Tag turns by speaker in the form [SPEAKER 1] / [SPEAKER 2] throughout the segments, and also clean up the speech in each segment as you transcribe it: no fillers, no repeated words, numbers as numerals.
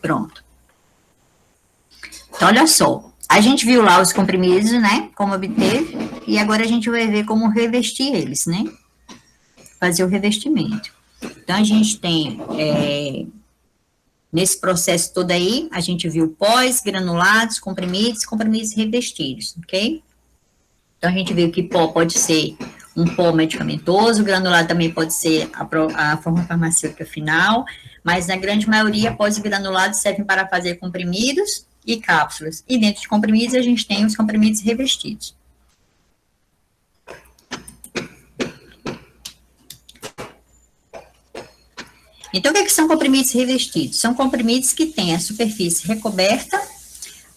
[SPEAKER 1] Pronto. Então, olha só. A gente viu lá os comprimidos, né? Como obter. E agora a gente vai ver como revestir eles, né? Fazer o revestimento. Então, a gente tem... nesse processo todo aí, a gente viu pós, granulados, comprimidos revestidos, ok? Então, a gente viu que pó pode ser um pó medicamentoso, granulado também pode ser a forma farmacêutica final, mas na grande maioria, pós e granulados servem para fazer comprimidos e cápsulas. E dentro de comprimidos, a gente tem os comprimidos revestidos. Então, o que são comprimidos revestidos? São comprimidos que têm a superfície recoberta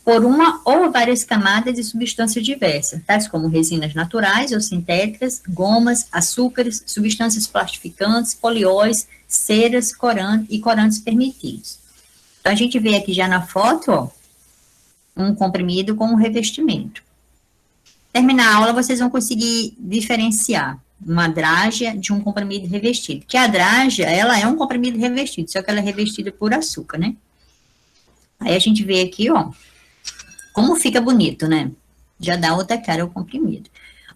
[SPEAKER 1] por uma ou várias camadas de substâncias diversas, tais como resinas naturais ou sintéticas, gomas, açúcares, substâncias plastificantes, polióis, ceras, corantes permitidos. Então, a gente vê aqui já na foto, ó, um comprimido com um revestimento. Terminar a aula, vocês vão conseguir diferenciar uma drágia de um comprimido revestido. Que a drágia, ela é um comprimido revestido, só que ela é revestida por açúcar, né? Aí a gente vê aqui, ó, como fica bonito, né? Já dá outra cara ao comprimido.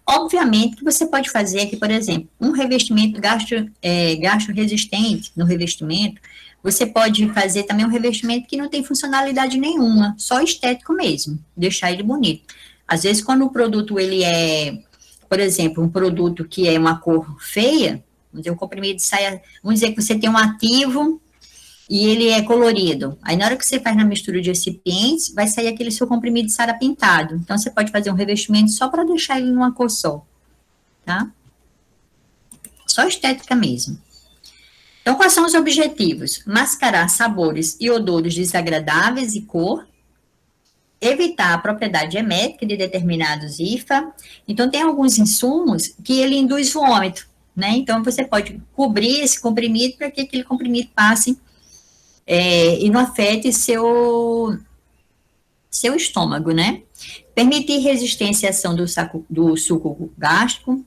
[SPEAKER 1] Obviamente que você pode fazer aqui, por exemplo, um revestimento gastro-resistente no revestimento. Você pode fazer também um revestimento que não tem funcionalidade nenhuma, só estético mesmo, deixar ele bonito. Às vezes, quando o produto, ele é, por exemplo, um produto que é uma cor feia, vamos dizer, o comprimido sai, vamos dizer que você tem um ativo e ele é colorido. Aí, na hora que você faz na mistura de recipientes, vai sair aquele seu comprimido sarapintado. Então, você pode fazer um revestimento só para deixar ele numa cor só, tá? Só estética mesmo. Então, quais são os objetivos? Mascarar sabores e odores desagradáveis e cor, evitar a propriedade emética de determinados IFA. Então, tem alguns insumos que ele induz vômito, né? Então, você pode cobrir esse comprimido para que aquele comprimido passe e não afete seu estômago, né? Permitir resistência à ação do suco gástrico,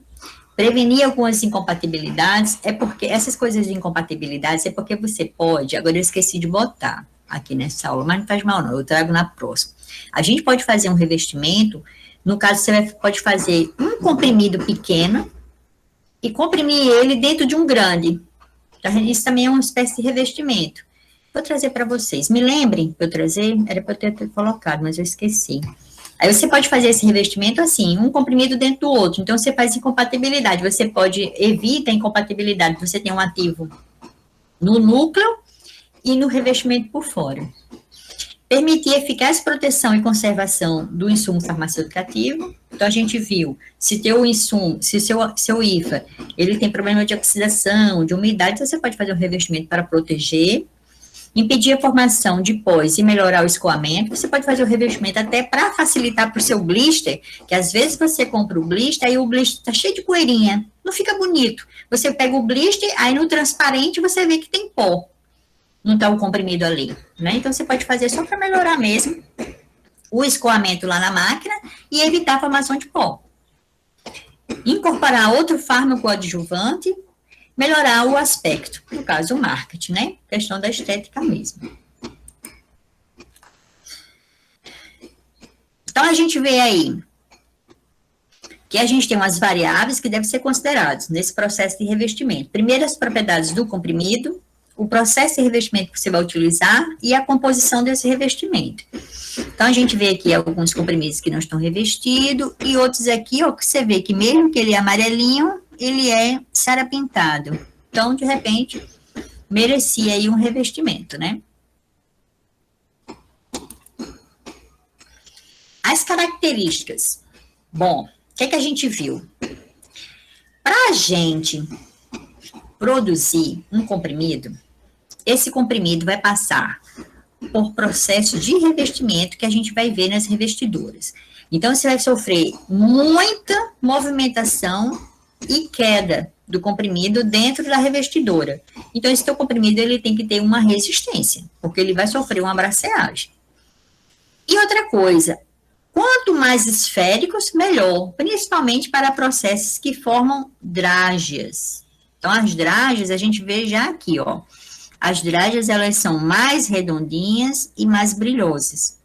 [SPEAKER 1] prevenir algumas incompatibilidades, essas coisas de incompatibilidades é porque você pode, agora eu esqueci de botar aqui nessa aula, mas não faz mal não, eu trago na próxima. A gente pode fazer um revestimento, no caso você pode fazer um comprimido pequeno e comprimir ele dentro de um grande. Então, isso também é uma espécie de revestimento. Vou trazer para vocês. Me lembrem para eu trazer? Era para eu ter colocado, mas eu esqueci. Aí você pode fazer esse revestimento assim, um comprimido dentro do outro. Então, você faz incompatibilidade. Você pode evitar a incompatibilidade. Você tem um ativo no núcleo e no revestimento por fora. Permitir eficaz proteção e conservação do insumo farmacêutico ativo. Então, a gente viu, se teu insumo, se seu IFA, ele tem problema de oxidação, de umidade, você pode fazer um revestimento para proteger. Impedir a formação de pós e melhorar o escoamento. Você pode fazer o revestimento até para facilitar para o seu blister, que às vezes você compra o blister, aí o blister está cheio de poeirinha, não fica bonito. Você pega o blister, aí no transparente você vê que tem pó, não está o comprimido ali, né? Então você pode fazer só para melhorar mesmo o escoamento lá na máquina e evitar a formação de pó. Incorporar outro fármaco adjuvante, melhorar o aspecto, no caso o marketing, né? Questão da estética mesmo. Então, a gente vê aí que a gente tem umas variáveis que devem ser consideradas nesse processo de revestimento. Primeiro, as propriedades do comprimido, o processo de revestimento que você vai utilizar e a composição desse revestimento. Então, a gente vê aqui alguns comprimidos que não estão revestidos e outros aqui, ó, que você vê que mesmo que ele é amarelinho, ele é sarapintado. Então, de repente, merecia aí um revestimento, né? As características. Bom, o que a gente viu? Para a gente produzir um comprimido, esse comprimido vai passar por processo de revestimento que a gente vai ver nas revestidoras. Então, você vai sofrer muita movimentação e queda do comprimido dentro da revestidora. Então, esse teu comprimido, ele tem que ter uma resistência, porque ele vai sofrer uma braceagem. E outra coisa, quanto mais esféricos, melhor, principalmente para processos que formam drágeas. Então, as drágeas, a gente vê já aqui, ó, As drágeas, elas são mais redondinhas e mais brilhosas.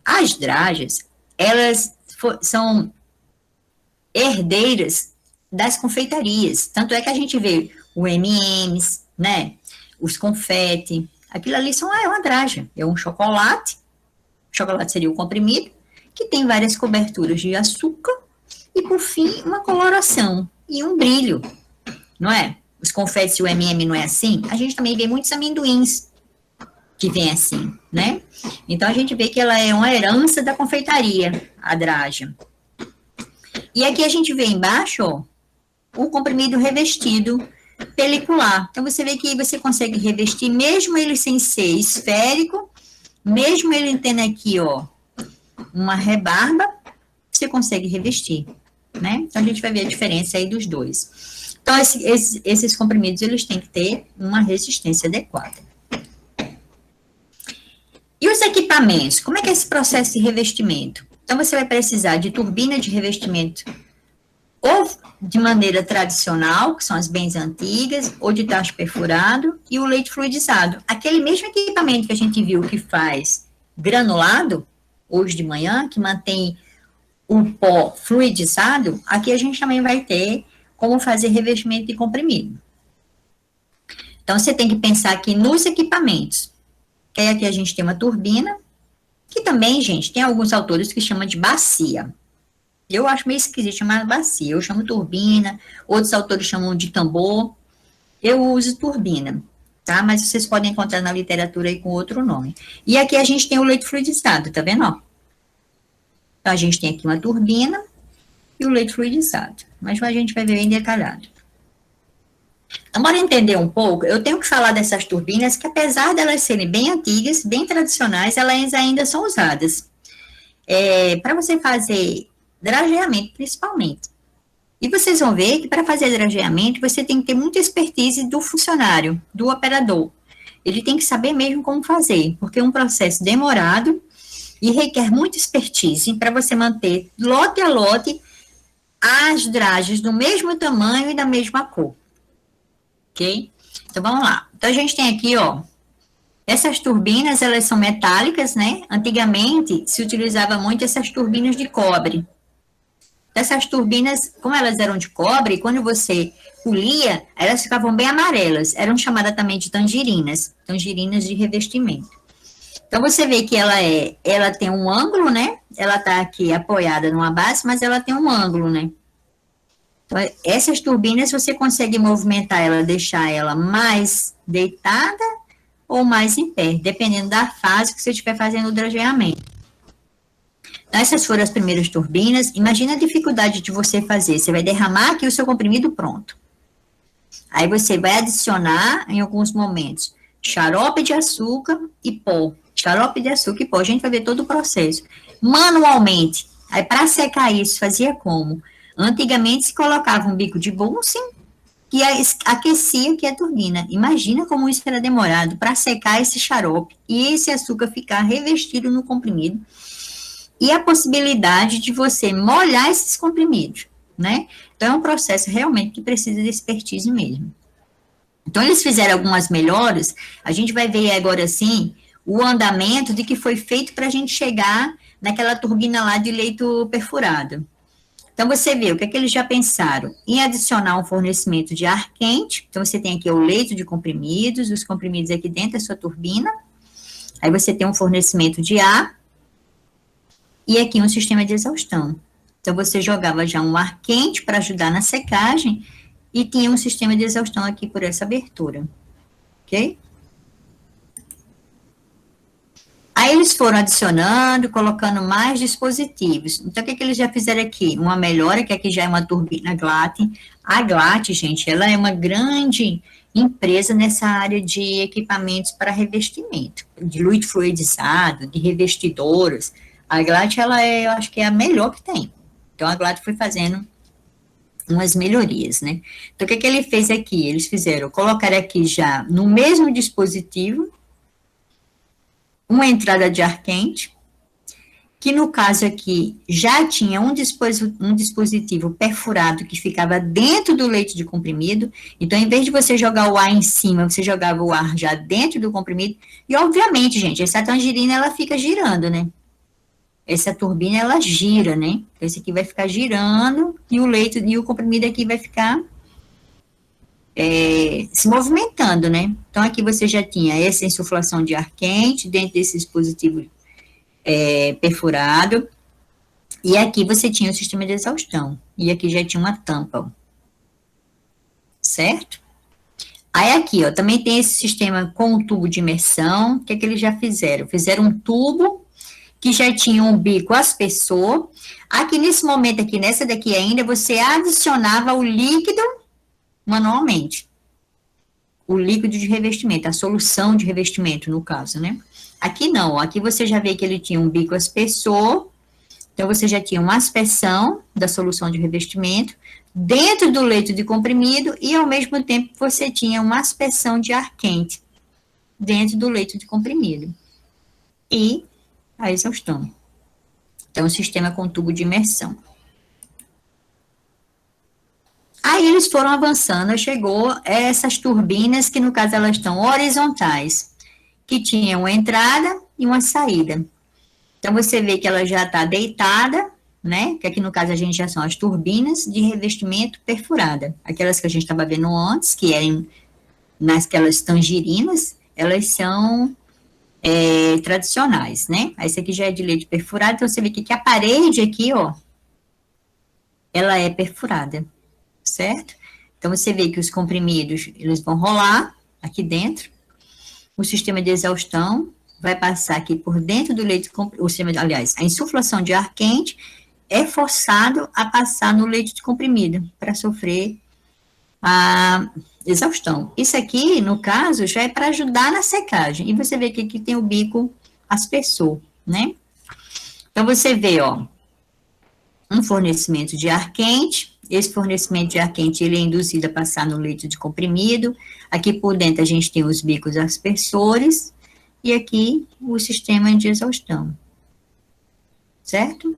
[SPEAKER 1] As drágeas, elas são herdeiras das confeitarias. Tanto é que a gente vê o M&M's, né? Os confete. Aquilo ali é uma drágea. É um chocolate. O chocolate seria o comprimido, que tem várias coberturas de açúcar e, por fim, uma coloração e um brilho, não é? Os confetes e o M&M não é assim? A gente também vê muitos amendoins que vem assim, né? Então, a gente vê que ela é uma herança da confeitaria, a drágea. E aqui a gente vê embaixo, ó, o comprimido revestido pelicular. Então, você vê que você consegue revestir, mesmo ele sem ser esférico, mesmo ele tendo aqui, ó, uma rebarba, você consegue revestir, né? Então, a gente vai ver a diferença aí dos dois. Então, esses comprimidos, eles têm que ter uma resistência adequada. E os equipamentos? Como é que é esse processo de revestimento? Então, você vai precisar de turbina de revestimento ou de maneira tradicional, que são as bem antigas, ou de tacho perfurado, e o leite fluidizado. Aquele mesmo equipamento que a gente viu que faz granulado, hoje de manhã, que mantém o pó fluidizado, aqui a gente também vai ter como fazer revestimento de comprimido. Então, você tem que pensar aqui nos equipamentos. Que aqui a gente tem uma turbina, que também, gente, tem alguns autores que chamam de bacia. Eu acho meio esquisito chamar bacia. Eu chamo turbina, outros autores chamam de tambor. Eu uso turbina, tá? Mas vocês podem encontrar na literatura aí com outro nome. E aqui a gente tem o leite fluidizado, tá vendo? Ó? Então, a gente tem aqui uma turbina e o leite fluidizado. Mas a gente vai ver bem detalhado. Então, bora entender um pouco. Eu tenho que falar dessas turbinas que, apesar de elas serem bem antigas, bem tradicionais, elas ainda são usadas. Para você fazer drageamento, principalmente. E vocês vão ver que para fazer drageamento, você tem que ter muita expertise do funcionário, do operador. Ele tem que saber mesmo como fazer, porque é um processo demorado e requer muita expertise para você manter lote a lote as dragens do mesmo tamanho e da mesma cor. Ok? Então, vamos lá. Então, a gente tem aqui, ó, essas turbinas, elas são metálicas, né? Antigamente, se utilizava muito essas turbinas de cobre. Essas turbinas, como elas eram de cobre, quando você polia, elas ficavam bem amarelas. Eram chamadas também de tangerinas, tangerinas de revestimento. Então, você vê que ela tem um ângulo, né? Ela está aqui apoiada numa base, mas ela tem um ângulo, né? Então, essas turbinas, você consegue movimentar ela, deixar ela mais deitada ou mais em pé, dependendo da fase que você estiver fazendo o drageamento. Então, essas foram as primeiras turbinas. Imagina a dificuldade de você fazer. Você vai derramar aqui o seu comprimido pronto. Aí você vai adicionar, em alguns momentos, xarope de açúcar e pó. Xarope de açúcar e pó. A gente vai ver todo o processo. Manualmente. Aí, para secar isso, fazia como? Antigamente, se colocava um bico de Bunsen que aquecia aqui a turbina. Imagina como isso era demorado para secar esse xarope e esse açúcar ficar revestido no comprimido. E a possibilidade de você molhar esses comprimidos, né? Então, é um processo realmente que precisa de expertise mesmo. Então, eles fizeram algumas melhoras, a gente vai ver agora, assim, o andamento de que foi feito para a gente chegar naquela turbina lá de leito perfurado. Então, você vê o que é que eles já pensaram em adicionar um fornecimento de ar quente. Então, você tem aqui o leito de comprimidos, os comprimidos aqui dentro da sua turbina. Aí, você tem um fornecimento de ar. E aqui um sistema de exaustão. Então, você jogava já um ar quente para ajudar na secagem e tinha um sistema de exaustão aqui por essa abertura. Ok? Aí, eles foram adicionando, colocando mais dispositivos. Então, o que eles já fizeram aqui? Uma melhora, que aqui já é uma turbina GLAT. A GLAT, gente, ela é uma grande empresa nessa área de equipamentos para revestimento, de leite fluidizado, de revestidoras. A GLAT, eu acho que é a melhor que tem. Então, a GLAT foi fazendo umas melhorias, né? Então, o que ele fez aqui? Eles colocaram aqui já no mesmo dispositivo uma entrada de ar quente que no caso aqui já tinha um dispositivo perfurado que ficava dentro do leito de comprimido, então em vez de você jogar o ar em cima, você jogava o ar já dentro do comprimido, e obviamente, gente, essa tangerina ela fica girando, né? Essa turbina ela gira, né? Esse aqui vai ficar girando e o leito e o comprimido aqui vai ficar se movimentando, né? Então aqui você já tinha essa insuflação de ar quente dentro desse dispositivo perfurado. E aqui você tinha o sistema de exaustão. E aqui já tinha uma tampa, ó. Certo? Aí aqui, ó, também tem esse sistema com o tubo de imersão. O que é que eles já fizeram? Fizeram um tubo que já tinha um bico aspersor. Aqui nesse momento aqui, nessa daqui ainda, você adicionava o líquido manualmente. O líquido de revestimento, a solução de revestimento, no caso, né? Aqui não, aqui você já vê que ele tinha um bico aspersor. Então, você já tinha uma aspersão da solução de revestimento dentro do leito de comprimido e, ao mesmo tempo, você tinha uma aspersão de ar quente dentro do leito de comprimido. E a exaustão. Então, o sistema com tubo de imersão. Aí, eles foram avançando, chegou essas turbinas, que no caso elas estão horizontais, que tinham uma entrada e uma saída. Então, você vê que ela já está deitada, né? Que aqui no caso a gente já são as turbinas de revestimento perfurada. Aquelas que a gente estava vendo antes, que eram nasquelas tangerinas, elas são tradicionais, né? Essa aqui já é de leite perfurado, então você vê que a parede aqui, ó, ela é perfurada, certo? Então, você vê que os comprimidos, eles vão rolar aqui dentro, o sistema de exaustão vai passar aqui por dentro do leite, aliás, a insuflação de ar quente é forçado a passar no leite de comprimido para sofrer a exaustão. Isso aqui, no caso, já é para ajudar na secagem. E você vê que aqui tem o bico aspersor, né? Então, você vê, ó, um fornecimento de ar quente. Esse fornecimento de ar quente, ele é induzido a passar no leite de comprimido. Aqui por dentro a gente tem os bicos aspersores. E aqui o sistema de exaustão, certo?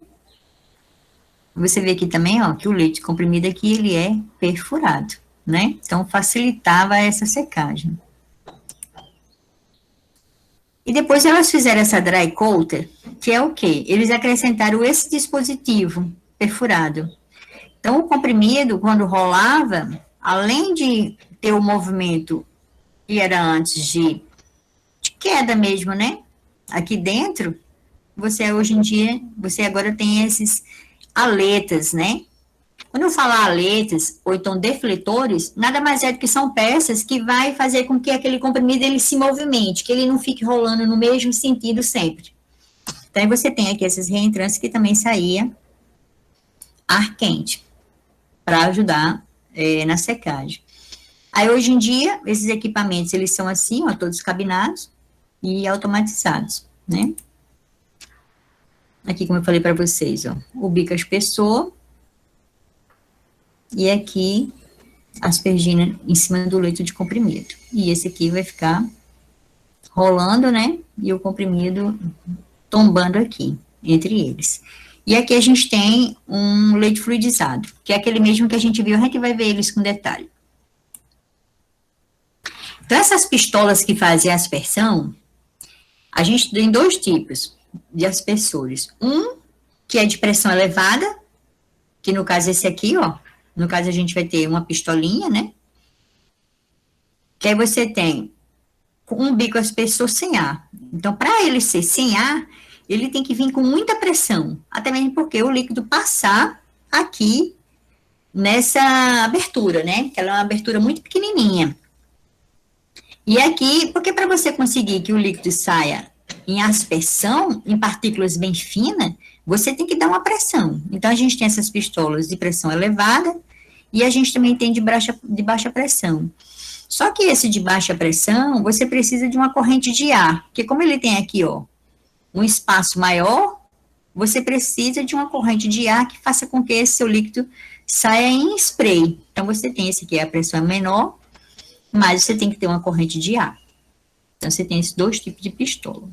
[SPEAKER 1] Você vê aqui também, ó, que o leite comprimido aqui, ele é perfurado, né? Então, facilitava essa secagem. E depois elas fizeram essa dry coater, que é o quê? Eles acrescentaram esse dispositivo perfurado. Então, o comprimido, quando rolava, além de ter o movimento que era antes de queda mesmo, né? Aqui dentro, você hoje em dia, você agora tem esses aletas, né? Quando eu falar aletas, ou então defletores, nada mais é do que são peças que vai fazer com que aquele comprimido ele se movimente, que ele não fique rolando no mesmo sentido sempre. Então, você tem aqui esses reentrantes que também saía ar quente, para ajudar na secagem. Aí, hoje em dia, esses equipamentos, eles são assim, ó, todos cabinados e automatizados, né? Aqui, como eu falei para vocês, ó, o bico aspersor, e aqui aspergina em cima do leito de comprimido. E esse aqui vai ficar rolando, né? E o comprimido tombando aqui, entre eles. E aqui a gente tem um leite fluidizado, que é aquele mesmo que a gente viu, a gente vai ver eles com detalhe. Então, essas pistolas que fazem a aspersão, a gente tem dois tipos de aspersores. Um, que é de pressão elevada, que no caso esse aqui, ó, no caso a gente vai ter uma pistolinha, né? Que aí você tem um bico aspersor sem ar. Então, para ele ser sem ar, ele tem que vir com muita pressão, até mesmo porque o líquido passar aqui nessa abertura, né? Que ela é uma abertura muito pequenininha. E aqui, porque para você conseguir que o líquido saia em aspersão, em partículas bem finas, você tem que dar uma pressão. Então, a gente tem essas pistolas de pressão elevada e a gente também tem de baixa pressão. Só que esse de baixa pressão, você precisa de uma corrente de ar, porque como ele tem aqui, ó, um espaço maior, você precisa de uma corrente de ar que faça com que esse seu líquido saia em spray. Então, você tem esse aqui, a pressão é menor, mas você tem que ter uma corrente de ar. Então, você tem esses dois tipos de pistola.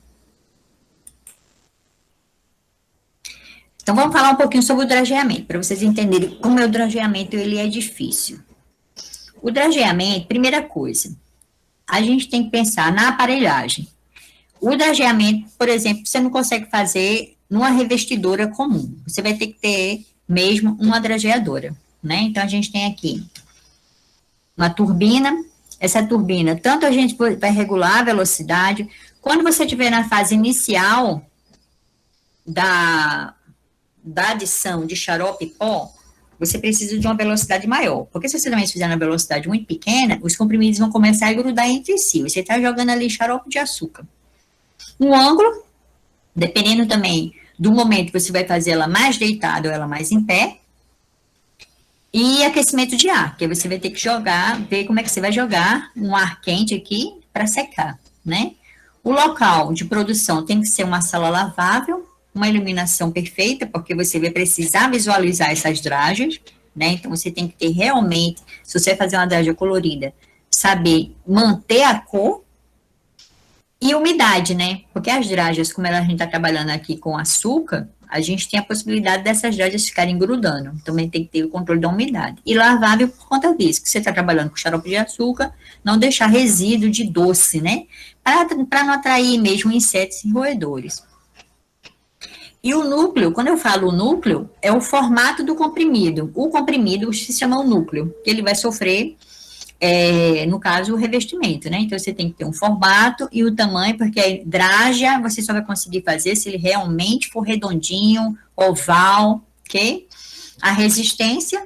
[SPEAKER 1] Então, vamos falar um pouquinho sobre o drageamento, para vocês entenderem como é o drageamento, ele é difícil. O drageamento, primeira coisa, a gente tem que pensar na aparelhagem. O drageamento, por exemplo, você não consegue fazer numa revestidora comum. Você vai ter que ter mesmo uma drageadora, né? Então, a gente tem aqui uma turbina. Essa turbina, tanto a gente vai regular a velocidade, quando você estiver na fase inicial da adição de xarope e pó, você precisa de uma velocidade maior. Porque se você também fizer na velocidade muito pequena, os comprimidos vão começar a grudar entre si. Você está jogando ali xarope de açúcar. Um ângulo, dependendo também do momento que você vai fazer ela mais deitada ou ela mais em pé. E aquecimento de ar, que você vai ter que jogar, ver como é que você vai jogar um ar quente aqui para secar, né? O local de produção tem que ser uma sala lavável, uma iluminação perfeita, porque você vai precisar visualizar essas dragas, né? Então, você tem que ter realmente, se você vai fazer uma draga colorida, saber manter a cor e umidade, né? Porque as dragas, como a gente está trabalhando aqui com açúcar, a gente tem a possibilidade dessas dragas ficarem grudando. Também tem que ter o controle da umidade. E lavável por conta disso, que você está trabalhando com xarope de açúcar, não deixar resíduo de doce, né? Para não atrair mesmo insetos e roedores. E o núcleo, quando eu falo núcleo, é o formato do comprimido. O comprimido se chama o núcleo, que ele vai sofrer, no caso, o revestimento, né? Então, você tem que ter um formato e o tamanho, porque a draga você só vai conseguir fazer se ele realmente for redondinho, oval, ok? A resistência,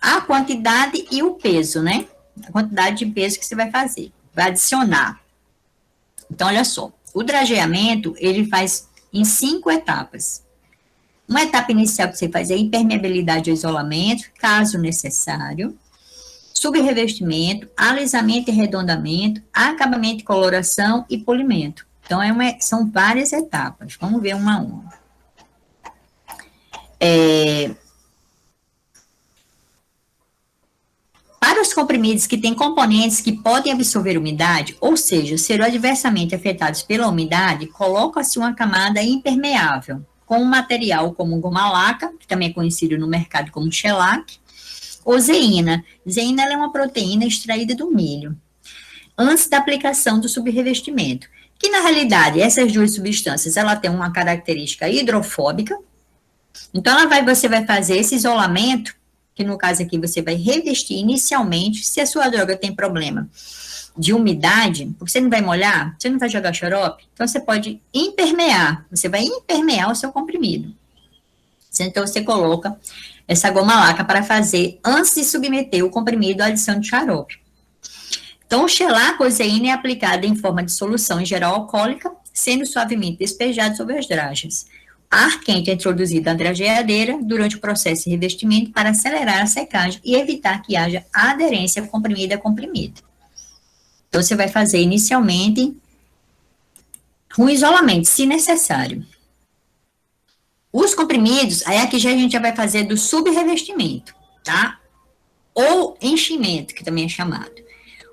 [SPEAKER 1] a quantidade e o peso, né? A quantidade de peso que você vai fazer, vai adicionar. Então, olha só, o drageamento, ele faz em 5 etapas. Uma etapa inicial que você faz é impermeabilidade e isolamento, caso necessário, subrevestimento, alisamento e arredondamento, acabamento e coloração e polimento. Então, são várias etapas. Vamos ver uma a uma. Para os comprimidos que têm componentes que podem absorver umidade, ou seja, serão adversamente afetados pela umidade, coloca-se uma camada impermeável, com um material como goma laca, que também é conhecido no mercado como shellac, ou zeína. Zeína é uma proteína extraída do milho, antes da aplicação do subrevestimento, que na realidade essas duas substâncias ela tem uma característica hidrofóbica. Então você vai fazer esse isolamento, que no caso aqui você vai revestir inicialmente. Se a sua droga tem problema de umidade, porque você não vai molhar, você não vai jogar xarope, então você pode impermear, você vai impermear o seu comprimido. Então você coloca essa goma laca para fazer antes de submeter o comprimido à adição de xarope. Então, o shellac ou zeína é aplicado em forma de solução em geral alcoólica, sendo suavemente despejado sobre as dragas. Ar quente é introduzido na drageadeira durante o processo de revestimento para acelerar a secagem e evitar que haja aderência comprimido a comprimido. Então, você vai fazer inicialmente um isolamento, se necessário. Os comprimidos, aí aqui a gente já vai fazer do subrevestimento, tá? Ou enchimento, que também é chamado.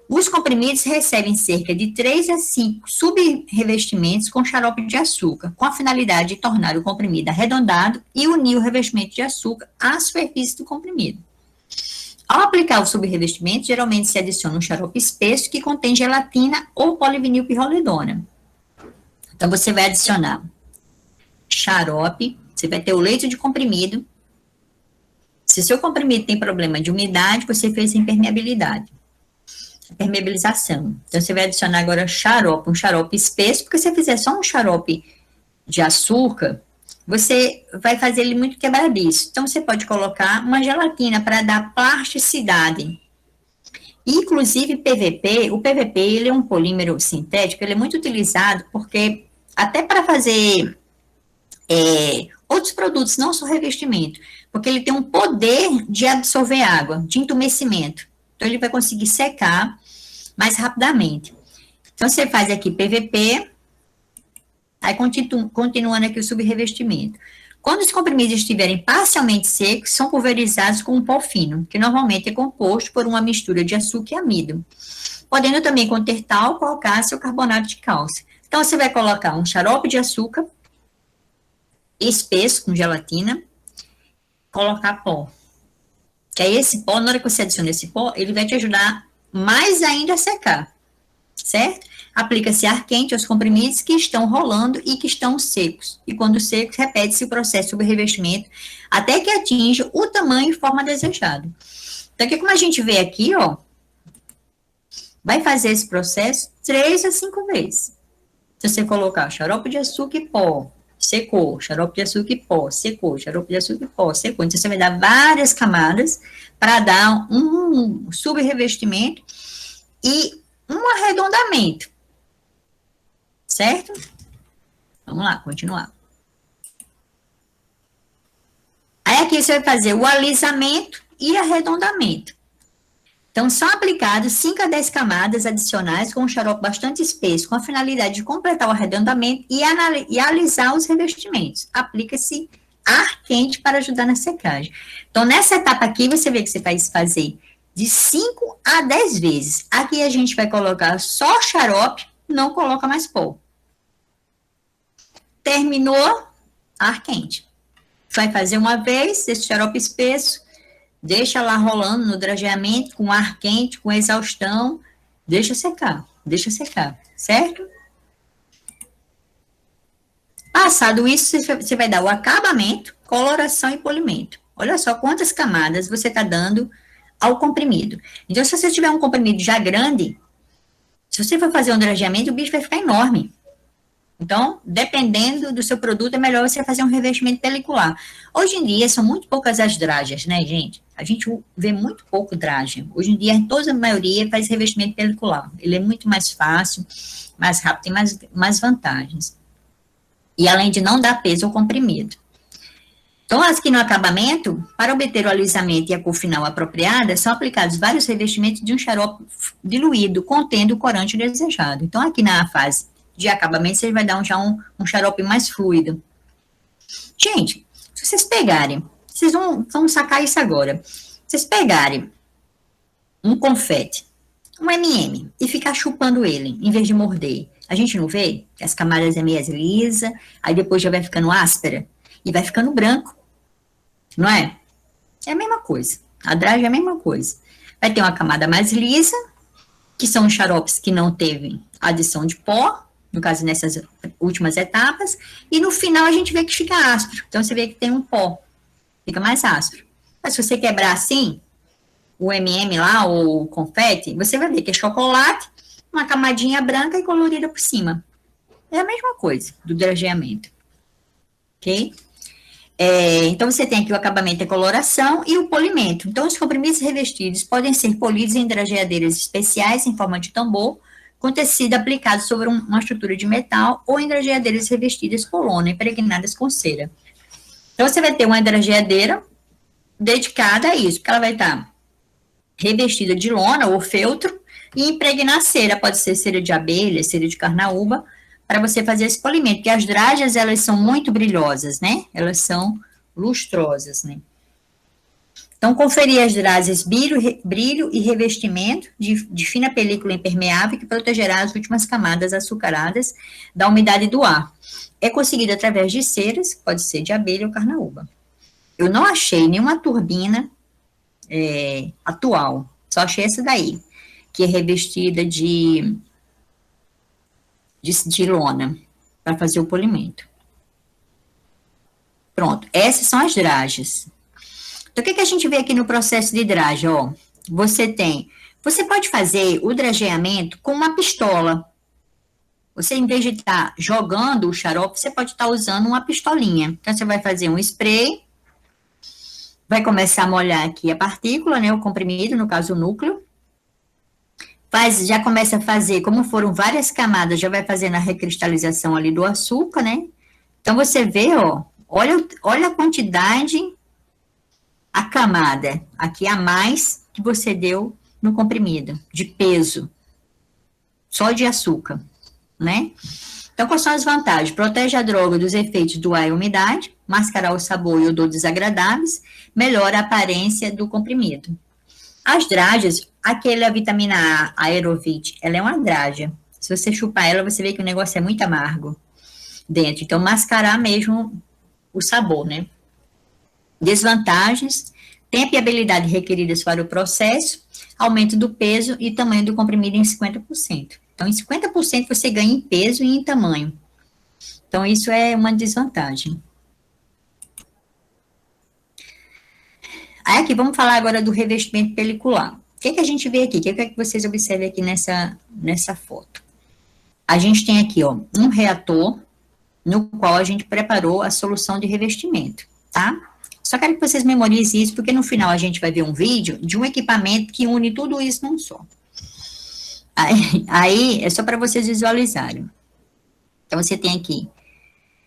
[SPEAKER 1] Os comprimidos recebem cerca de 3 a 5 subrevestimentos com xarope de açúcar, com a finalidade de tornar o comprimido arredondado e unir o revestimento de açúcar à superfície do comprimido. Ao aplicar o subrevestimento, geralmente se adiciona um xarope espesso que contém gelatina ou polivinilpirrolidona. Então, você vai adicionar xarope, você vai ter o leite de comprimido. Se seu comprimido tem problema de umidade, você fez impermeabilidade. Impermeabilização. Então, você vai adicionar agora xarope, um xarope espesso, porque se você fizer só um xarope de açúcar, você vai fazer ele muito quebradiço. Então, você pode colocar uma gelatina para dar plasticidade. Inclusive, PVP, o PVP, ele é um polímero sintético, ele é muito utilizado porque, até para fazer outros produtos, não só revestimento, porque ele tem um poder de absorver água, de entumecimento. Então, ele vai conseguir secar mais rapidamente. Então, você faz aqui PVP, aí continuando aqui o subrevestimento. Quando os comprimidos estiverem parcialmente secos, são pulverizados com um pó fino, que normalmente é composto por uma mistura de açúcar e amido, podendo também conter talco ou cálcio ou carbonato de cálcio. Então, você vai colocar um xarope de açúcar, espesso, com gelatina, colocar pó. Que aí esse pó, na hora que você adiciona esse pó, ele vai te ajudar mais ainda a secar, certo? Aplica-se ar quente aos comprimidos que estão rolando e que estão secos. E quando secos, repete-se o processo sobre revestimento até que atinja o tamanho e forma desejado. Então, aqui como a gente vê aqui, ó, vai fazer esse processo 3 a 5 vezes. Se você colocar xarope de açúcar e pó, secou, xarope de açúcar e pó, secou, xarope de açúcar e pó, secou. Então, você vai dar várias camadas para dar um subrevestimento e um arredondamento. Certo? Vamos lá, continuar. Aí aqui você vai fazer o alisamento e arredondamento. Então, são aplicados 5 a 10 camadas adicionais com um xarope bastante espesso, com a finalidade de completar o arredondamento e alisar os revestimentos. Aplica-se ar quente para ajudar na secagem. Então, nessa etapa aqui, você vê que você vai fazer de 5 a 10 vezes. Aqui a gente vai colocar só xarope, não coloca mais pó. Terminou, ar quente. Vai fazer uma vez, esse xarope espesso, deixa lá rolando no drageamento, com ar quente, com exaustão, deixa secar, certo? Passado isso, você vai dar o acabamento, coloração e polimento. Olha só quantas camadas você está dando ao comprimido. Então, se você tiver um comprimido já grande, se você for fazer um drageamento, o bicho vai ficar enorme. Então, dependendo do seu produto, é melhor você fazer um revestimento pelicular. Hoje em dia, são muito poucas as dragas, né, gente? A gente vê muito pouco dragem. Hoje em dia, toda a maioria faz revestimento pelicular. Ele é muito mais fácil, mais rápido, tem mais vantagens. E além de não dar peso ao comprimido. Então, aqui no acabamento, para obter o alisamento e a cor final apropriada, são aplicados vários revestimentos de um xarope diluído, contendo o corante desejado. Então, aqui na fase de acabamento, você vai dar já um xarope mais fluido. Gente, se vocês pegarem, vocês vão sacar isso agora. Se vocês pegarem um confete, um M&M, e ficar chupando ele, em vez de morder, a gente não vê? As camadas é meio lisa, aí depois já vai ficando áspera, e vai ficando branco, não é? É a mesma coisa. A dragem é a mesma coisa. Vai ter uma camada mais lisa, que são os xaropes que não teve adição de pó, no caso, nessas últimas etapas, e no final a gente vê que fica áspero. Então, você vê que tem um pó, fica mais áspero. Mas se você quebrar assim, o M&M lá, ou o confete, você vai ver que é chocolate, uma camadinha branca e colorida por cima. É a mesma coisa do drageamento. Ok? Então, você tem aqui o acabamento e coloração e o polimento. Então, os comprimidos revestidos podem ser polidos em drageadeiras especiais em forma de tambor, com tecido aplicado sobre uma estrutura de metal ou em drageadeiras revestidas com lona, impregnadas com cera. Então, você vai ter uma drageadeira dedicada a isso, porque ela vai estar revestida de lona ou feltro e impregnar cera, pode ser cera de abelha, cera de carnaúba, para você fazer esse polimento, porque as dragas, elas são muito brilhosas, né? Elas são lustrosas, né? Então, conferir as dragas brilho e revestimento de fina película impermeável que protegerá as últimas camadas açucaradas da umidade do ar. É conseguido através de ceras, pode ser de abelha ou carnaúba. Eu não achei nenhuma turbina atual, só achei essa daí, que é revestida de lona, para fazer o polimento. Pronto, essas são as dragas. Então, o que a gente vê aqui no processo de dragem? Ó, você pode fazer o drageamento com uma pistola. Você, em vez de estar jogando o xarope, você pode estar usando uma pistolinha. Então, você vai fazer um spray, vai começar a molhar aqui a partícula, né, o comprimido, no caso o núcleo. Já começa a fazer, como foram várias camadas, já vai fazendo a recristalização ali do açúcar, né? Então, você vê, ó, olha a quantidade, a camada aqui a mais que você deu no comprimido, de peso, só de açúcar, né? Então, quais são as vantagens? Protege a droga dos efeitos do ar e umidade, mascarar o sabor e odor desagradáveis, melhora a aparência do comprimido. As dragas, a vitamina A, a Aerovit, ela é uma draga. Se você chupar ela, você vê que o negócio é muito amargo dentro. Então, mascarar mesmo o sabor, né? Desvantagens: tempo e habilidade requeridas para o processo, aumento do peso e tamanho do comprimido em 50%. Então, em 50% você ganha em peso e em tamanho. Então, isso é uma desvantagem. Aí, aqui, vamos falar agora do revestimento pelicular. O que a gente vê aqui? O que que vocês observam aqui nessa foto? A gente tem aqui, ó, um reator no qual a gente preparou a solução de revestimento, tá? Só quero que vocês memorizem isso, porque no final a gente vai ver um vídeo de um equipamento que une tudo isso num só. Aí é só para vocês visualizarem. Então, você tem aqui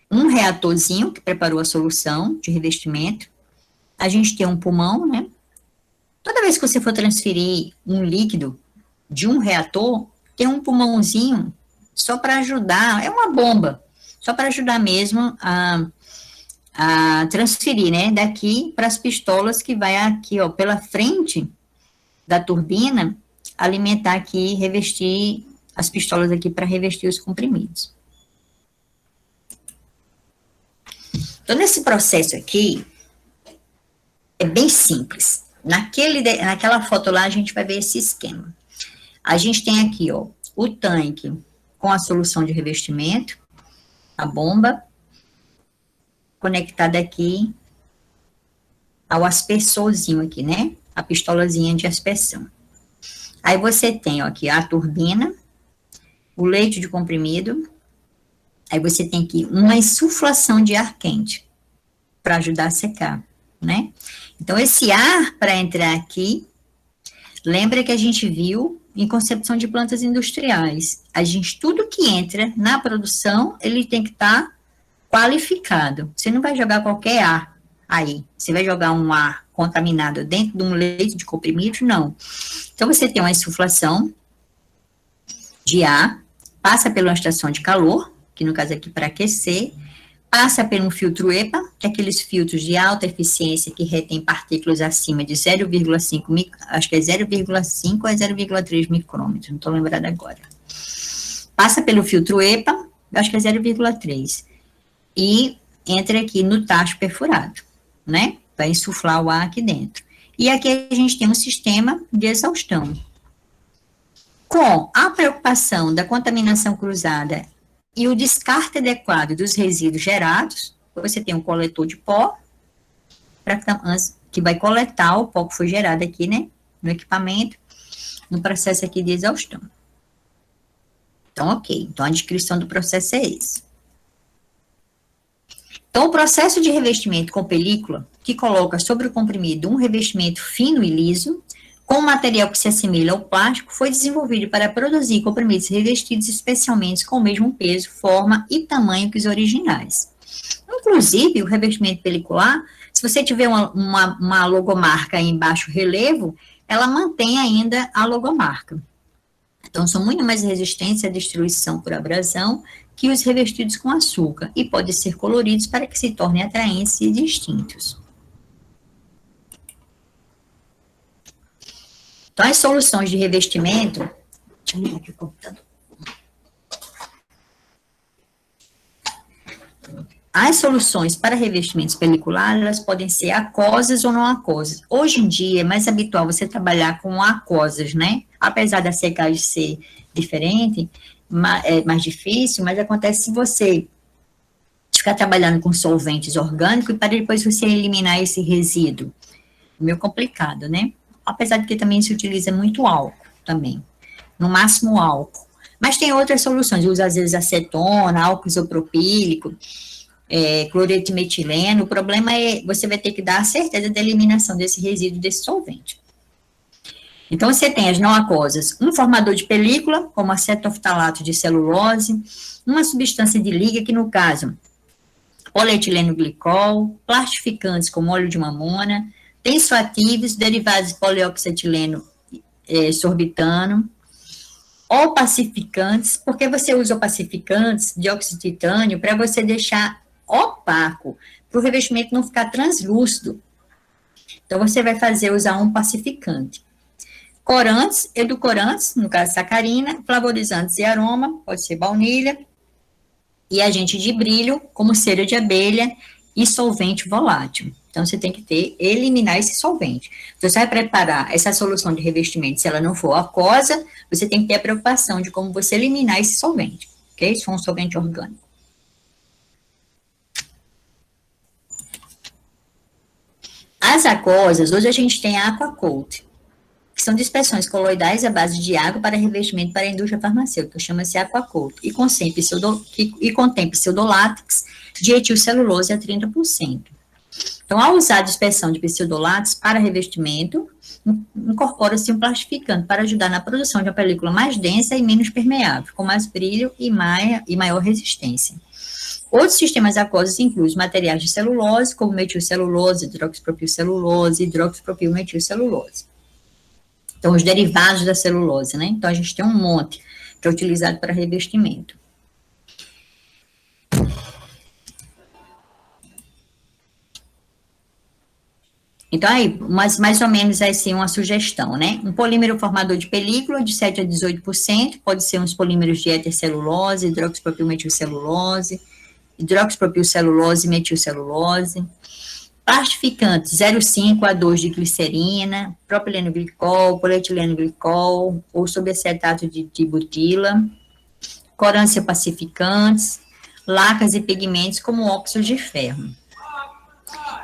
[SPEAKER 1] um reatorzinho que preparou a solução de revestimento. A gente tem um pulmão, né? Toda vez que você for transferir um líquido de um reator, tem um pulmãozinho só para ajudar, é uma bomba, só para ajudar mesmo a transferir, né, daqui para as pistolas que vai aqui, ó, pela frente da turbina, alimentar aqui, revestir as pistolas aqui para revestir os comprimidos. Então, nesse processo aqui, é bem simples. Naquela foto lá, a gente vai ver esse esquema. A gente tem aqui, ó, o tanque com a solução de revestimento, a bomba, conectada aqui ao aspersorzinho aqui, né? A pistolazinha de aspersão. Aí você tem, ó, aqui a turbina, o leite de comprimido, aí você tem aqui uma insuflação de ar quente para ajudar a secar, né? Então, esse ar para entrar aqui, lembra que a gente viu em concepção de plantas industriais, tudo que entra na produção, ele tem que estar qualificado. Você não vai jogar qualquer ar aí. Você vai jogar um ar contaminado dentro de um leite de comprimido? Não. Então, você tem uma insuflação de ar, passa pela estação de calor, que no caso aqui para aquecer, passa por um filtro EPA, que é aqueles filtros de alta eficiência que retém partículas acima de 0,5, acho que é 0,5 a 0,3 micrômetros, não estou lembrada agora. Passa pelo filtro EPA, acho que é 0,3, e entra aqui no tacho perfurado, né? Vai insuflar o ar aqui dentro. E aqui a gente tem um sistema de exaustão. Com a preocupação da contaminação cruzada e o descarte adequado dos resíduos gerados, você tem um coletor de pó, que vai coletar o pó que foi gerado aqui, né, no equipamento, no processo aqui de exaustão. Então, ok. Então, a descrição do processo é esse. Então, o processo de revestimento com película, que coloca sobre o comprimido um revestimento fino e liso, com um material que se assemelha ao plástico, foi desenvolvido para produzir comprimidos revestidos especialmente com o mesmo peso, forma e tamanho que os originais. Inclusive, o revestimento pelicular, se você tiver uma logomarca em baixo relevo, ela mantém ainda a logomarca. Então, são muito mais resistentes à destruição por abrasão que os revestidos com açúcar e podem ser coloridos para que se tornem atraentes e distintos. Então, as soluções de revestimento... Deixa eu ligar aqui o computador. As soluções para revestimentos peliculares, elas podem ser aquosas ou não aquosas. Hoje em dia, é mais habitual você trabalhar com aquosas, né? Apesar da secagem ser diferente, é mais difícil, mas acontece se você ficar trabalhando com solventes orgânicos e para depois você eliminar esse resíduo. É meio complicado, né? Apesar de que também se utiliza muito álcool também, no máximo álcool. Mas tem outras soluções, usa às vezes acetona, álcool isopropílico, cloreto de metileno. O problema é, você vai ter que dar a certeza da eliminação desse resíduo, desse solvente. Então, você tem as não aquosas, um formador de película, como acetoftalato de celulose, uma substância de liga, que no caso, polietileno glicol, plastificantes como óleo de mamona, tensoativos, derivados de polioxetileno sorbitano, opacificantes, porque você usa opacificantes, dióxido de titânio, para você deixar opaco, para o revestimento não ficar translúcido. Então, você vai usar um pacificante. Corantes, edulcorantes, no caso sacarina, flavorizantes e aroma, pode ser baunilha, e agente de brilho, como cera de abelha e solvente volátil. Então, você tem que eliminar esse solvente. Então, você vai preparar essa solução de revestimento, se ela não for aquosa, você tem que ter a preocupação de como você eliminar esse solvente, ok? Se for um solvente orgânico. As aquosas, hoje a gente tem a Aquacoat, que são dispersões coloidais à base de água para revestimento para a indústria farmacêutica, chama-se Aquacoat, e contém pseudolátex de etilcelulose a 30%. Então, ao usar a dispersão de pseudolátex para revestimento, incorpora-se um plastificante para ajudar na produção de uma película mais densa e menos permeável, com mais brilho e maior resistência. Outros sistemas aquosos incluem os materiais de celulose, como metilcelulose, hidroxipropilcelulose, hidroxipropilmetilcelulose. Então, os derivados da celulose, né? Então, a gente tem um monte que é utilizado para revestimento. Então, aí, mais ou menos assim, uma sugestão, né? Um polímero formador de película de 7 a 18%, pode ser uns polímeros de étercelulose, hidroxipropilmetilcelulose, hidroxipropilcelulose e metilcelulose, plastificante 0,5 a 2 de glicerina, propileno glicol, polietileno glicol, ou subacetato de butila, corância pacificantes, lacas e pigmentos como óxido de ferro.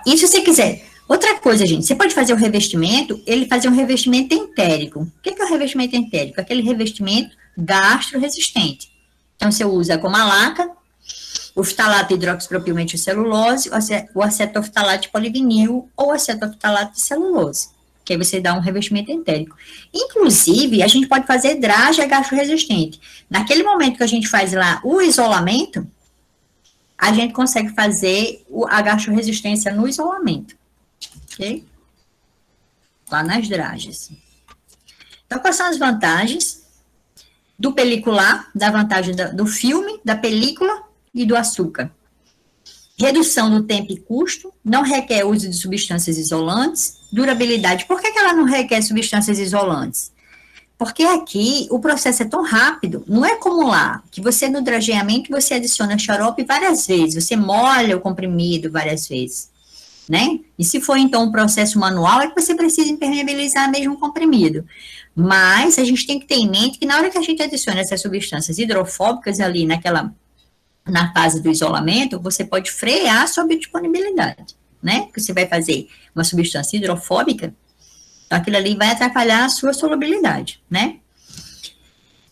[SPEAKER 1] E se você quiser, outra coisa, gente, você pode fazer o revestimento, ele fazer um revestimento entérico. O que é o revestimento entérico? Aquele revestimento gastro-resistente. Então, você usa como a laca, o ftalato de hidroxipropilmetilcelulose, o acetoftalate de polivinil ou acetoftalate de celulose, que aí você dá um revestimento entérico. Inclusive, a gente pode fazer draga gastro-resistente. Naquele momento que a gente faz lá o isolamento, a gente consegue fazer a gastro-resistência no isolamento, ok? Lá nas dragas. Então, quais são as vantagens do pelicular, da vantagem do filme, da película e do açúcar? Redução do tempo e custo, não requer uso de substâncias isolantes, durabilidade. Por que ela não requer substâncias isolantes? Porque aqui o processo é tão rápido, não é como lá, que você no drageamento você adiciona xarope várias vezes, você molha o comprimido várias vezes, né? E se for então um processo manual, é que você precisa impermeabilizar mesmo o comprimido. Mas a gente tem que ter em mente que na hora que a gente adiciona essas substâncias hidrofóbicas ali na fase do isolamento, você pode frear a sua biodisponibilidade, né? Porque você vai fazer uma substância hidrofóbica, então aquilo ali vai atrapalhar a sua solubilidade, né?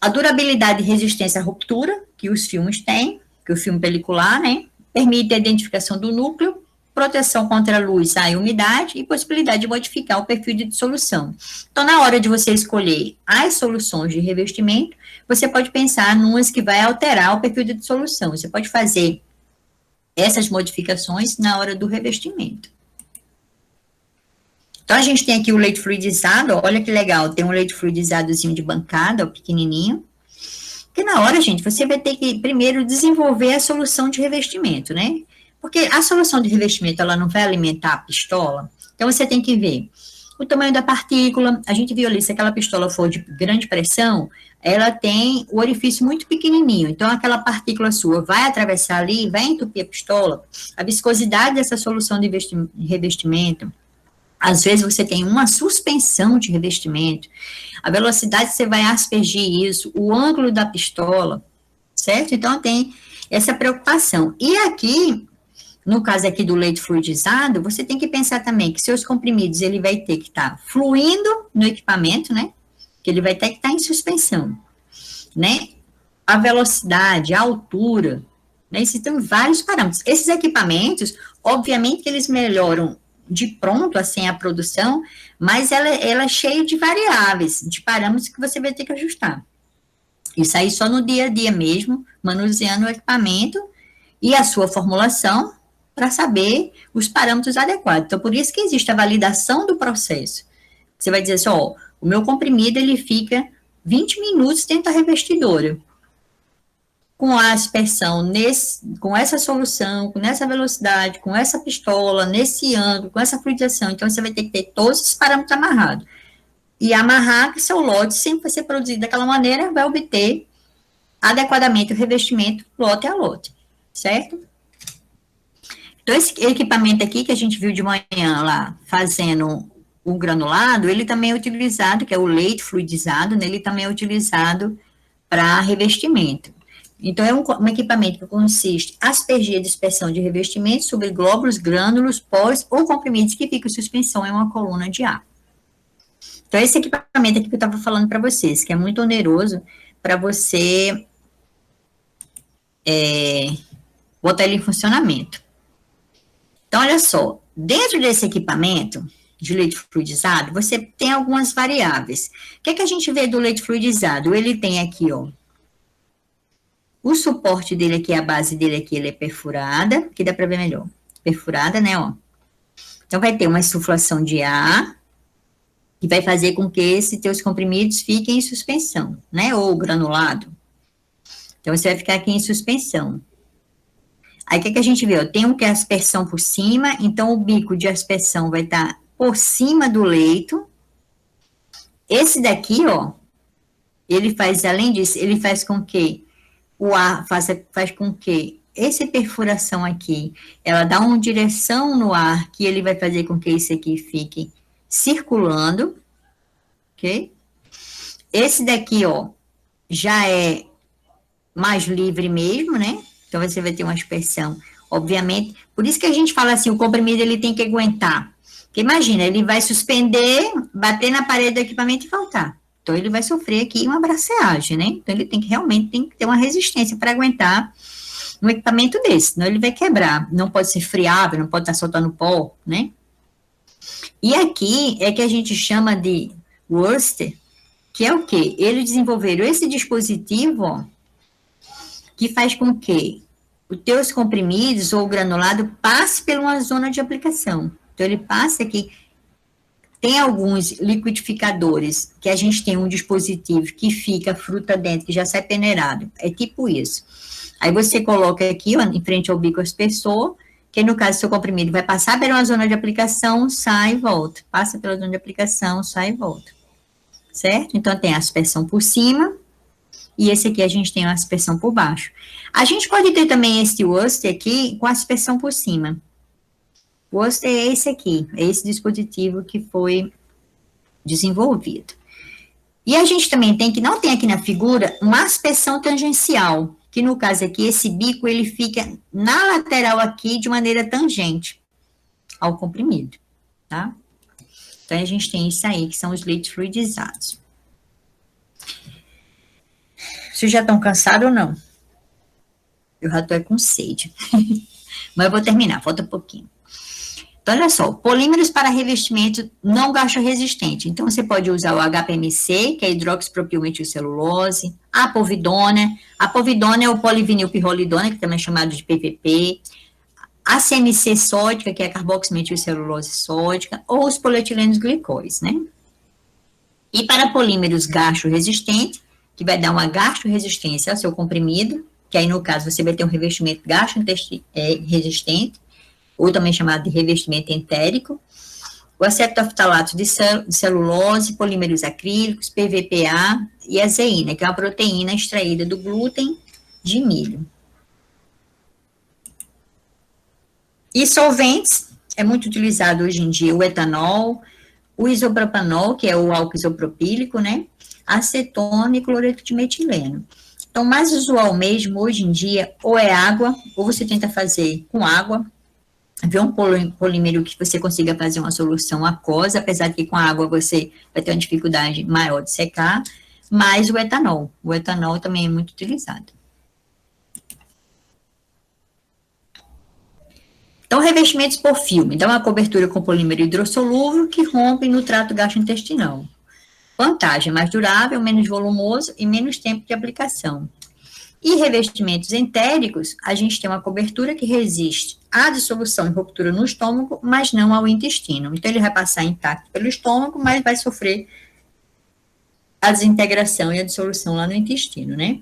[SPEAKER 1] A durabilidade e resistência à ruptura, que os filmes têm, que o filme pelicular, né? Permite a identificação do núcleo, proteção contra a luz, ar e umidade e possibilidade de modificar o perfil de dissolução. Então, na hora de você escolher as soluções de revestimento, você pode pensar numas que vai alterar o perfil de dissolução. Você pode fazer essas modificações na hora do revestimento. Então, a gente tem aqui o leite fluidizado, olha que legal, tem um leite fluidizadozinho de bancada, ó, pequenininho, que na hora, gente, você vai ter que primeiro desenvolver a solução de revestimento, né? Porque a solução de revestimento, ela não vai alimentar a pistola, então você tem que ver o tamanho da partícula. A gente viu ali, se aquela pistola for de grande pressão, ela tem o orifício muito pequenininho, então aquela partícula sua vai atravessar ali, vai entupir a pistola. A viscosidade dessa solução de revestimento, às vezes você tem uma suspensão de revestimento, a velocidade que você vai aspergir isso, o ângulo da pistola, certo? Então tem essa preocupação. E aqui, no caso aqui do leite fluidizado, você tem que pensar também que seus comprimidos, ele vai ter que estar fluindo no equipamento, né? Que ele vai ter que estar em suspensão, né? A velocidade, a altura, né? Existem vários parâmetros. Esses equipamentos, obviamente que eles melhoram de pronto, assim, a produção, mas ela é cheia de variáveis, de parâmetros que você vai ter que ajustar. Isso aí só no dia a dia mesmo, manuseando o equipamento e a sua formulação para saber os parâmetros adequados. Então, por isso que existe a validação do processo. Você vai dizer assim, ó, o meu comprimido, ele fica 20 minutos dentro da revestidora. Com a aspersão, com essa solução, com essa velocidade, com essa pistola, nesse ângulo, com essa fluidização. Então, você vai ter que ter todos esses parâmetros amarrados. E amarrar que seu lote sempre vai ser produzido daquela maneira, vai obter adequadamente o revestimento lote a lote, certo? Então, esse equipamento aqui que a gente viu de manhã lá, fazendo o granulado, ele também é utilizado, que é o leite fluidizado, né, ele também é utilizado para revestimento. Então, é um equipamento que consiste em aspergir a dispersão de revestimento sobre glóbulos, grânulos, poros ou comprimidos que ficam em suspensão em uma coluna de ar. Então, esse equipamento aqui que eu estava falando para vocês, que é muito oneroso para você botar ele em funcionamento. Então, olha só, dentro desse equipamento de leite fluidizado, você tem algumas variáveis. O que é que a gente vê do leite fluidizado? Ele tem aqui, ó, o suporte dele aqui, a base dele aqui, ele é perfurada, que dá para ver melhor. Perfurada, né, ó. Então, vai ter uma insuflação de ar, que vai fazer com que esses teus comprimidos fiquem em suspensão, né, ou granulado. Então, você vai ficar aqui em suspensão. Aí, o que, que a gente vê? Ó, tem um que é aspersão por cima, então o bico de aspersão vai estar por cima do leito. Esse daqui, ó, ele faz, além disso, ele faz com que o ar, faz com que essa perfuração aqui, ela dá uma direção no ar, que ele vai fazer com que esse aqui fique circulando, ok? Esse daqui, ó, já é mais livre mesmo, né? Então, você vai ter uma aspersão, obviamente. Por isso que a gente fala assim, o comprimido, ele tem que aguentar. Porque imagina, ele vai suspender, bater na parede do equipamento e faltar. Então, ele vai sofrer aqui uma braceagem, né? Então, ele realmente tem que ter uma resistência para aguentar um equipamento desse, senão ele vai quebrar. Não pode ser friável, não pode estar soltando pó, né? E aqui é que a gente chama de Wurster, que é o quê? Eles desenvolveram esse dispositivo, ó, que faz com que os teus comprimidos ou granulado passe por uma zona de aplicação. Então, ele passa aqui. Tem alguns liquidificadores que a gente tem um dispositivo que fica a fruta dentro, que já sai peneirado. É tipo isso. Aí você coloca aqui, ó, em frente ao bico aspersor, que no caso, seu comprimido vai passar por uma zona de aplicação, sai e volta. Passa pela zona de aplicação, sai e volta. Certo? Então, tem a aspersão por cima, e esse aqui a gente tem uma aspersão por baixo. A gente pode ter também esse Wurster aqui com a aspersão por cima. O Wurster é esse aqui, é esse dispositivo que foi desenvolvido. E a gente também tem, que não tem aqui na figura, uma aspersão tangencial, que no caso aqui, esse bico, ele fica na lateral aqui, de maneira tangente ao comprimido, tá? Então, a gente tem isso aí, que são os leites fluidizados. Vocês já estão cansados ou não? Eu já estou com sede. Mas eu vou terminar, falta um pouquinho. Então, olha só, polímeros para revestimento não gasto-resistente. Então, você pode usar o HPMC, que é hidroxipropilmetilcelulose, a povidona. A povidona é o polivinilpirrolidona, que também é chamado de PVP. A CMC sódica, que é a carboximetilcelulose sódica, ou os polietilenos glicóis, né? E para polímeros gasto-resistentes, que vai dar uma gasto-resistência ao seu comprimido, que aí, no caso, você vai ter um revestimento gasto-resistente, ou também chamado de revestimento entérico, o acetoftalato de celulose, polímeros acrílicos, PVPA e a zeína, que é uma proteína extraída do glúten de milho. E solventes, é muito utilizado hoje em dia o etanol, o isopropanol, que é o álcool isopropílico, né? Acetona e cloreto de metileno. Então, mais usual mesmo, hoje em dia, ou é água, ou você tenta fazer com água, ver um polímero que você consiga fazer uma solução aquosa, apesar de que com a água você vai ter uma dificuldade maior de secar, mas o etanol. O etanol também é muito utilizado. Então, revestimentos por filme. Então, uma cobertura com polímero hidrossolúvel que rompe no trato gastrointestinal. Vantagem, mais durável, menos volumoso e menos tempo de aplicação. E revestimentos entéricos, a gente tem uma cobertura que resiste à dissolução e ruptura no estômago, mas não ao intestino. Então, ele vai passar intacto pelo estômago, mas vai sofrer a desintegração e a dissolução lá no intestino, né?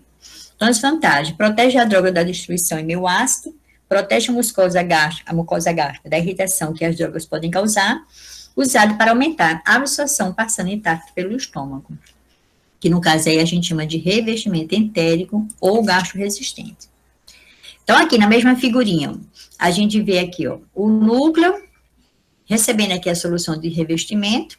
[SPEAKER 1] Então, as vantagens: protege a droga da destruição em meio ácido, protege a mucosa gástrica da irritação que as drogas podem causar, usado para aumentar a absorção passando intacto pelo estômago, que no caso aí a gente chama de revestimento entérico ou gastro-resistente. Então, Então, aqui na mesma figurinha, a gente vê aqui, ó, o núcleo, recebendo aqui a solução de revestimento.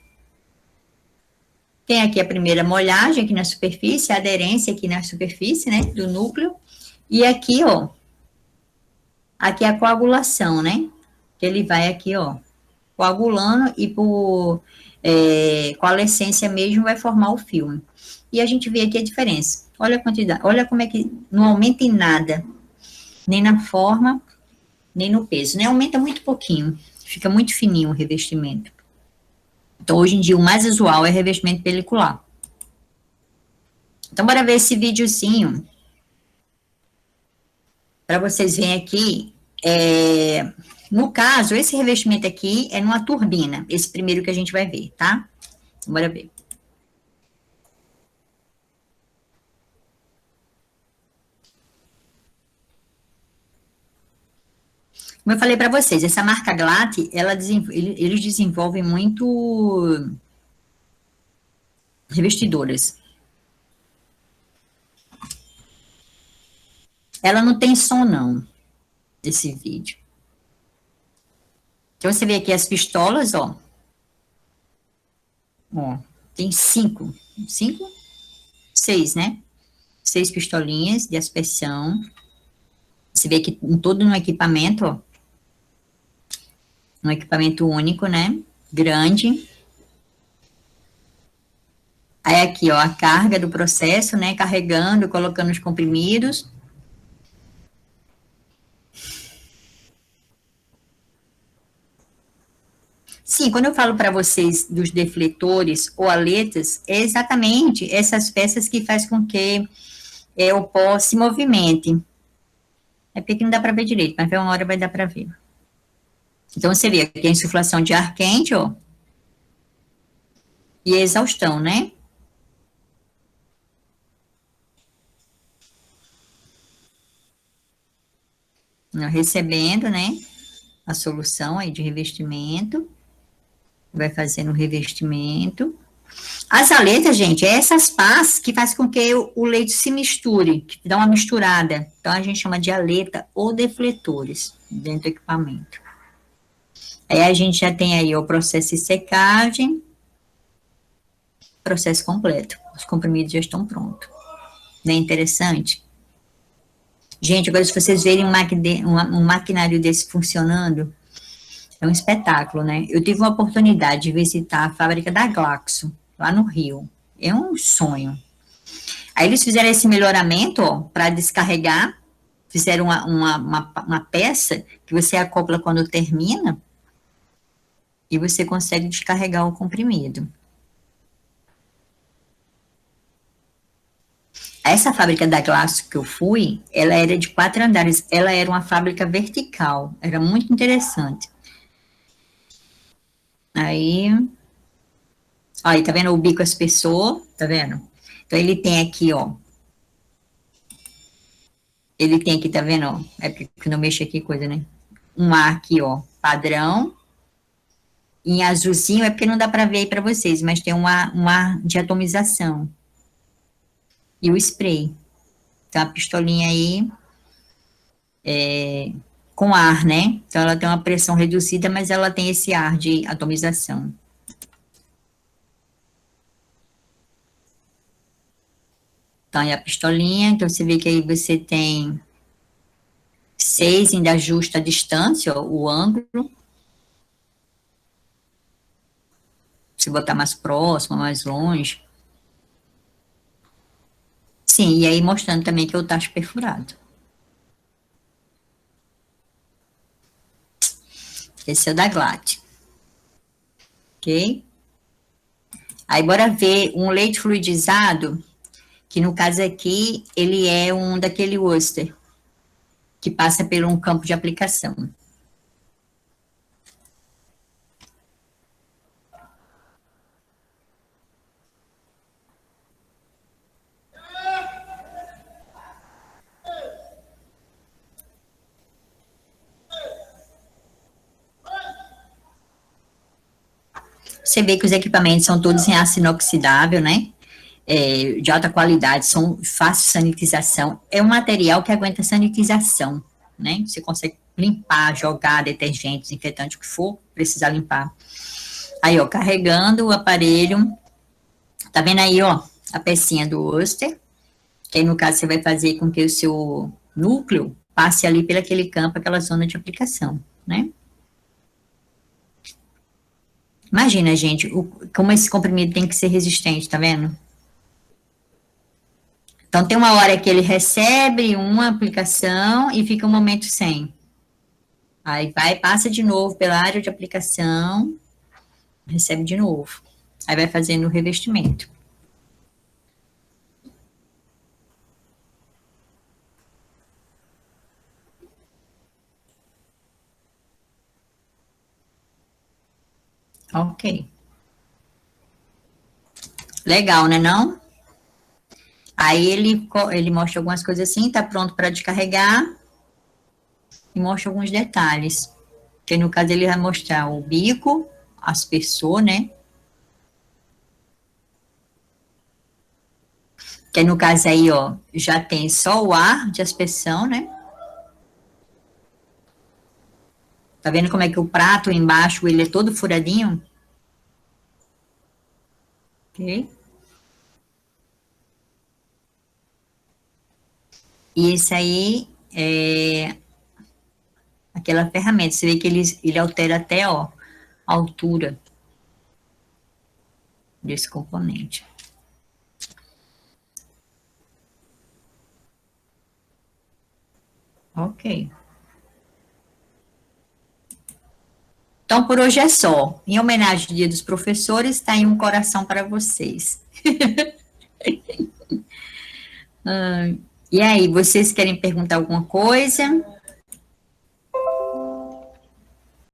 [SPEAKER 1] Tem aqui a primeira molhagem aqui na superfície, a aderência aqui na superfície, né, do núcleo. E aqui, ó, aqui é a coagulação, né? Que ele vai aqui, ó, coagulando e por coalescência mesmo vai formar o filme. E a gente vê aqui a diferença. Olha a quantidade, olha como é que não aumenta em nada, nem na forma, nem no peso, né? Aumenta muito pouquinho, fica muito fininho o revestimento. Então, hoje em dia, o mais usual é revestimento pelicular. Então, bora ver esse videozinho, para vocês verem aqui. No caso, esse revestimento aqui é numa turbina, esse primeiro que a gente vai ver, tá? Então, bora ver. Como eu falei para vocês, essa marca Glatt, eles desenvolvem muito revestidoras. Ela não tem som, não, desse vídeo. Então, você vê aqui as pistolas, ó. Ó, tem 6, né? 6 pistolinhas de aspersão. Você vê que todo no equipamento, ó. Um equipamento único, né? Grande. Aí aqui, ó, a carga do processo, né? Carregando, colocando os comprimidos. Sim, quando eu falo para vocês dos defletores ou aletas, é exatamente essas peças que faz com que o pó se movimente. É porque não dá para ver direito, mas uma hora vai dar para ver. Então, você vê aqui a insuflação de ar quente, ó, e a exaustão, né? Recebendo, né, a solução aí de revestimento. Vai fazendo o revestimento. As aletas, gente, é essas pás que faz com que o leite se misture, que dá uma misturada. Então, a gente chama de aleta ou defletores dentro do equipamento. Aí, a gente já tem aí o processo de secagem, processo completo. Os comprimidos já estão prontos. Não é interessante? Gente, agora se vocês verem um maquinário desse funcionando, é um espetáculo, né? Eu tive uma oportunidade de visitar a fábrica da Glaxo, lá no Rio. É um sonho. Aí eles fizeram esse melhoramento, ó, para descarregar, fizeram uma peça que você acopla quando termina e você consegue descarregar o comprimido. Essa fábrica da Glaxo que eu fui, ela era de 4 andares, ela era uma fábrica vertical, era muito interessante. Aí, tá vendo o bico aspersor, tá vendo? Então, ele tem aqui, ó, ele tem aqui, tá vendo, ó, é porque não mexe aqui coisa, né? Um ar aqui, ó, padrão, em azulzinho, é porque não dá para ver aí para vocês, mas tem um ar de atomização. E o spray. Então, a pistolinha aí com ar, né? Então, ela tem uma pressão reduzida, mas ela tem esse ar de atomização. Então, aí a pistolinha, então você vê que aí você tem 6, ainda ajusta a distância, ó, o ângulo. Se botar mais próximo, mais longe. Sim, e aí mostrando também que é o tacho perfurado. Esse é o da Glatt. Ok? Aí, bora ver um leite fluidizado, que no caso aqui, ele é um daquele Worcester, que passa por um campo de aplicação. Você vê que os equipamentos são todos em aço inoxidável, né? De alta qualidade, são fácil sanitização. É um material que aguenta sanitização. né? Você consegue limpar, jogar detergente, desinfetante, o que for, precisar limpar. Aí, ó, carregando o aparelho, tá vendo aí, ó, a pecinha do Worcester, que aí, no caso, você vai fazer com que o seu núcleo passe ali pelo aquele campo, aquela zona de aplicação, né? Imagina, gente, como esse comprimido tem que ser resistente, tá vendo? Então, tem uma hora que ele recebe uma aplicação e fica um momento sem. Aí vai, passa de novo pela área de aplicação, recebe de novo. Aí vai fazendo o revestimento. Ok. Legal, né, não? Aí ele mostra algumas coisas assim, tá pronto para descarregar e mostra alguns detalhes. Que no caso ele vai mostrar o bico, aspersor, né? Que no caso aí, ó, já tem só o ar de aspersão, né? Tá vendo como é que o prato embaixo, ele é todo furadinho? Ok? E esse aí é aquela ferramenta. Você vê que ele altera até, ó, a altura desse componente. Ok. Então, por hoje é só. Em homenagem ao Dia dos Professores, está aí um coração para vocês. E aí, vocês querem perguntar alguma coisa?